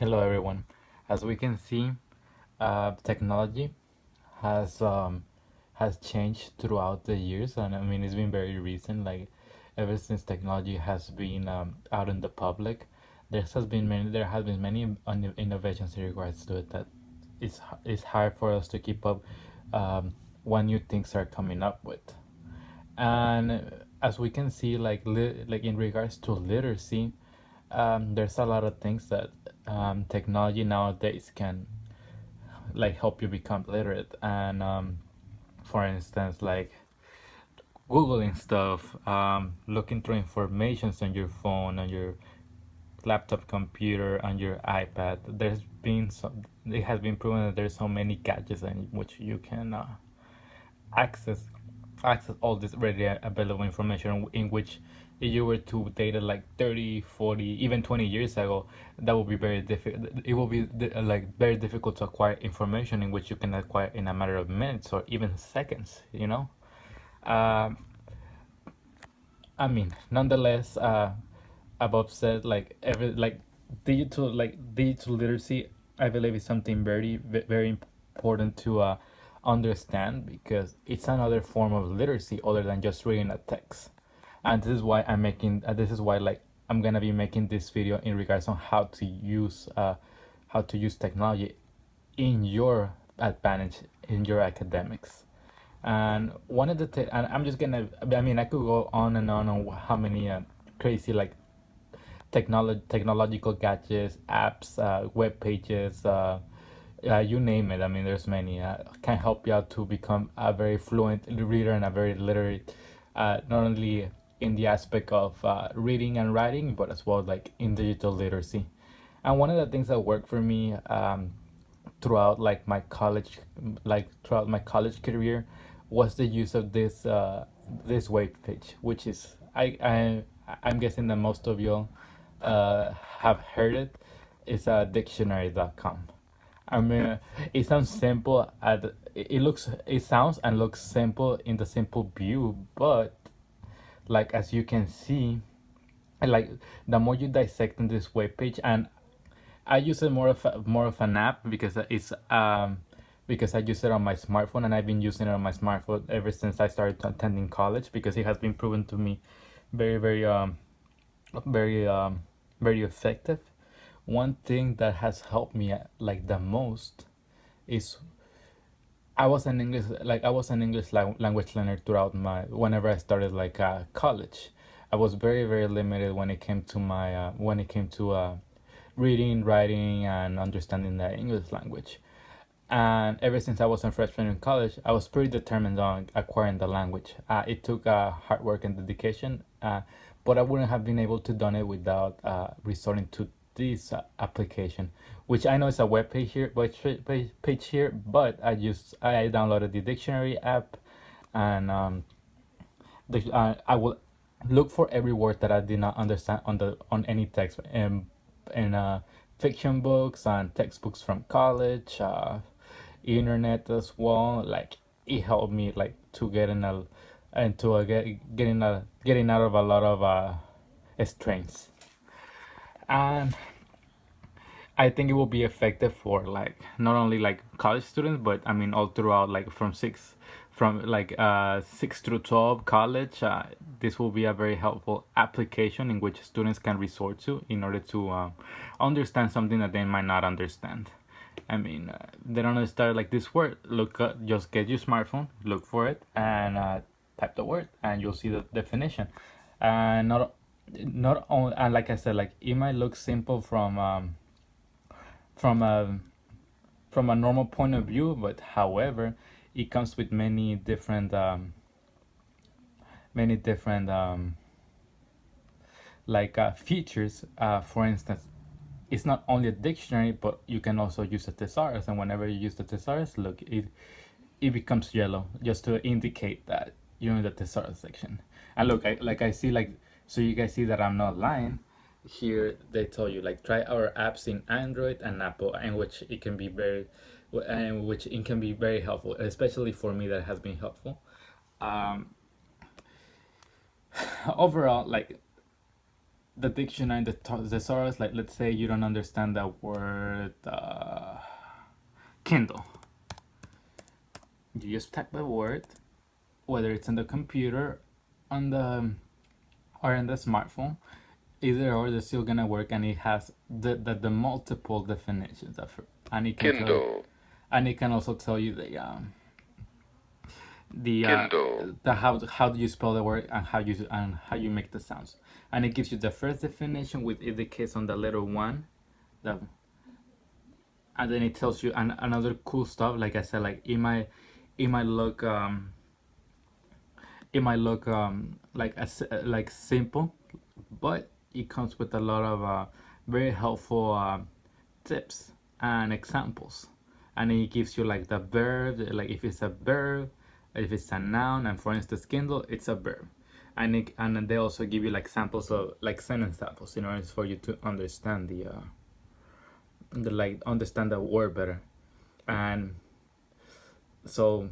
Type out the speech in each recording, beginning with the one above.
Hello everyone. As we can see, technology has um, has changed throughout the years, and I mean it's been very recent. Like ever since technology has been out in the public, there has been many innovations in regards to it that it's hard for us to keep up what new things are coming up with. And as we can see, like in regards to literacy, there's a lot of things that technology nowadays can like help you become literate. And for instance, like googling stuff, looking through informations on your phone, on your laptop computer, on your ipad. It has been proven that there's so many gadgets in which you can access access all this readily available information, in which if you were to data like 30, 40, even 20 years ago, that would be very difficult. It will be like very difficult to acquire information in which you can acquire in a matter of minutes or even seconds, um, I mean, nonetheless, above said, like every digital literacy, I believe is something very important to understand, because it's another form of literacy other than just reading a text. And this is why this is why like I'm gonna be making this video in regards on how to use technology in your advantage in your academics. And and I'm just gonna, I mean, I could go on how many crazy like technological gadgets, apps, web pages, you name it. I mean, there's many can help you out to become a very fluent reader and a very literate, not only in the aspect of reading and writing, but as well like in digital literacy. And one of the things that worked for me throughout my college career was the use of this web page, which is I'm guessing that most of you have heard it. It's dictionary.com. I mean, it sounds simple. It sounds and looks simple in the simple view, but like as you can see, like the more you dissect in this web page, and I use it more of an app, because I use it on my smartphone, and I've been using it on my smartphone ever since I started attending college, because it has been proven to me very very very effective. One thing that has helped me like the most is I was an English language learner throughout my whenever I started college. I was very limited when it came to my when it came to reading, writing, and understanding the English language. And ever since I was a freshman in college, I was pretty determined on acquiring the language. It took hard work and dedication, but I wouldn't have been able to done it without resorting to this application, which I know is a web page here, but I downloaded the dictionary app, and I will look for every word that I did not understand on any text, and fiction books and textbooks from college, internet as well. Like it helped me like to get in a and to getting out of a lot of strains. And I think it will be effective for like not only like college students, but I mean all throughout, like from like 6 through 12 college. This will be a very helpful application in which students can resort to in order to understand something that they might not understand. I mean, they don't understand like this word. Just get your smartphone, look for it, and type the word, and you'll see the definition. And not only, and like I said, like it might look simple from a from a normal point of view, but however, it comes with many different features. For instance, it's not only a dictionary, but you can also use a thesaurus, and whenever you use the thesaurus, look, it becomes yellow just to indicate that you're in the thesaurus section. And look, I see, like, so you guys see that I'm not lying. Here they tell you like try our apps in Android and Apple, and which it can be very helpful, especially for me that has been helpful. Um, Overall, like the dictionary, the thesaurus. Like, let's say you don't understand the word Kindle. You just type the word, whether it's on the computer, on the or in the smartphone. Either or, they're still gonna work, and it has the multiple definitions of it, and it can tell you, Kindle, and it can also tell you the Kindle, how do you spell the word and how you make the sounds, and it gives you the first definition with indicates on the letter one, the and then it tells you another cool stuff. Like I said, like it might look like like simple, but it comes with a lot of very helpful tips and examples, and it gives you like the verb, like if it's a verb, if it's a noun, and for instance Kindle, it's a verb, and they also give you like samples of like sentence samples in order for you to understand the like understand the word better. And so,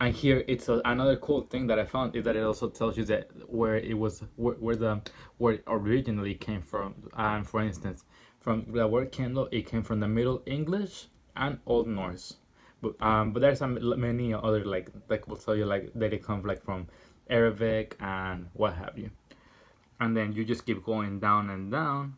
and here it's another cool thing that I found is that it also tells you that where it was where the word originally came from. And for instance, from the word Kindle, it came from the Middle English and Old Norse. But there's many other like will tell you like that it comes like from Arabic and what have you. And then you just keep going down and down,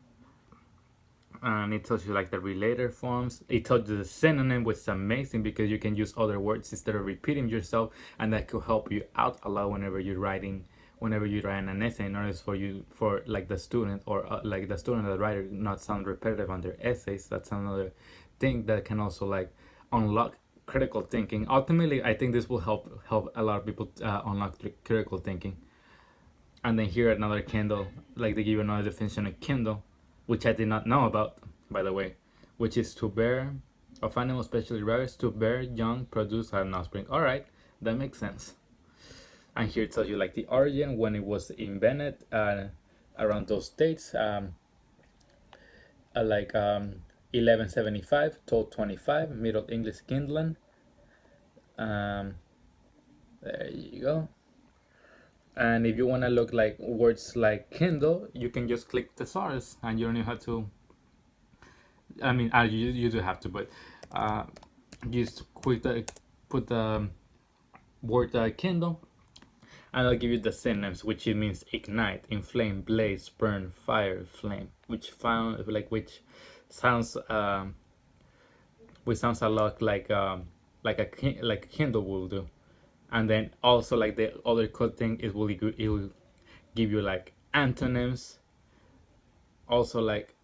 and it tells you like the related forms. It tells you the synonym, which is amazing because you can use other words instead of repeating yourself, and that could help you out a lot whenever you're writing an essay, in order for you for like the student or like the student or the writer not sound repetitive on their essays. That's another thing that can also like unlock critical thinking. Ultimately, I think this will help a lot of people unlock critical thinking. And then here another Kindle, like they give you another definition of Kindle, which I did not know about, by the way, which is to bear of animal, especially rares, to bear young, produce, have an offspring. All right, that makes sense. And here it tells you like the origin, when it was invented, around those dates, like 1175, 1225, Middle English Kindland. Um, there you go. And if you want to look like words like Kindle, you can just click thesaurus, and you don't even have to. I mean, you do have to, but uh, just put the word Kindle, and I'll give you the synonyms, which it means ignite, inflame, blaze, burn, fire, flame, sounds which sounds a lot like a Kindle will do. And then also like the other cool thing is it will give you like antonyms, also like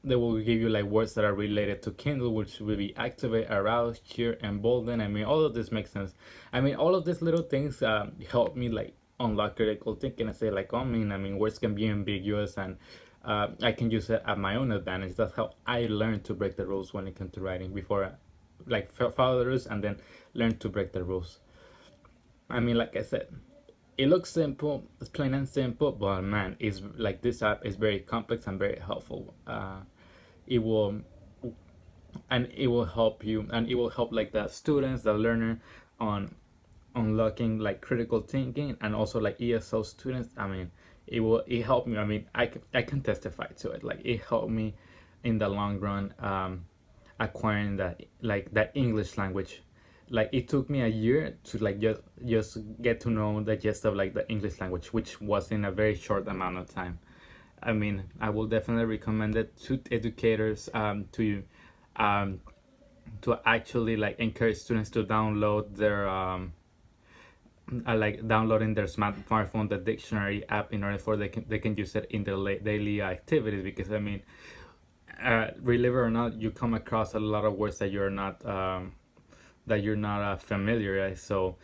they will give you like words that are related to Kindle, which will be activate, arouse, cheer, embolden. I mean, all of this makes sense. I mean, all of these little things help me like unlock critical thinking and say like, oh, I mean, words can be ambiguous, and I can use it at my own advantage. That's how I learned to break the rules when it comes to writing. Before, like follow the rules and then learn to break the rules. I mean, like I said, it looks simple, it's plain and simple, but man, it's like this app is very complex and very helpful. It will it will help you, and it will help like the students, the learner, on unlocking like critical thinking, and also like ESL students. I mean, it helped me. I mean, I can testify to it. Like it helped me in the long run, acquiring that English language. Like it took me a year to like just get to know the gist of like the English language, which was in a very short amount of time. I mean, I will definitely recommend it to educators, um, to actually like encourage students to download their like downloading their smartphone the dictionary app, in order for they can use it in their daily activities. Because I mean, believe it or not, you come across a lot of words that you're not familiar, right? So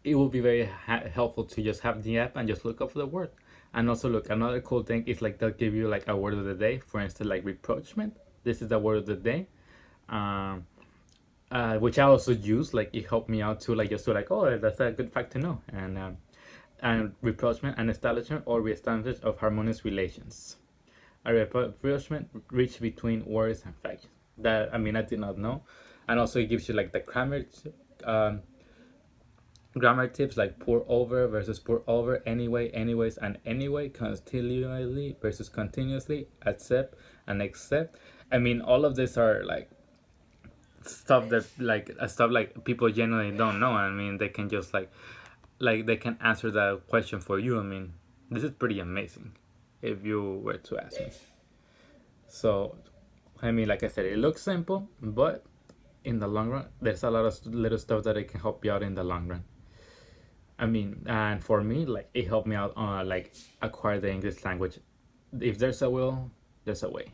it will be very helpful to just have the app and just look up for the word. And also, look, another cool thing is like they'll give you like a word of the day. For instance, like reproachment. This is the word of the day, um, which I also use. Like it helped me out too. Like just to like, oh, that's a good fact to know. And reproachment, an establishment or reestablishment of harmonious relations. A reproachment reached between words and facts. That, I mean, I did not know. And also it gives you like the grammar, um, Grammar tips like pour over versus pour over, anyway, anyways, and anyway, continually versus continuously, accept and accept. I mean, all of these are like stuff like people generally don't know. I mean, they can just like they can answer that question for you. I mean, this is pretty amazing if you were to ask me. So, I mean, like I said, it looks simple, but in the long run, there's a lot of little stuff that it can help you out in the long run. I mean, and for me, like it helped me out like acquire the English language. If there's a will, there's a way.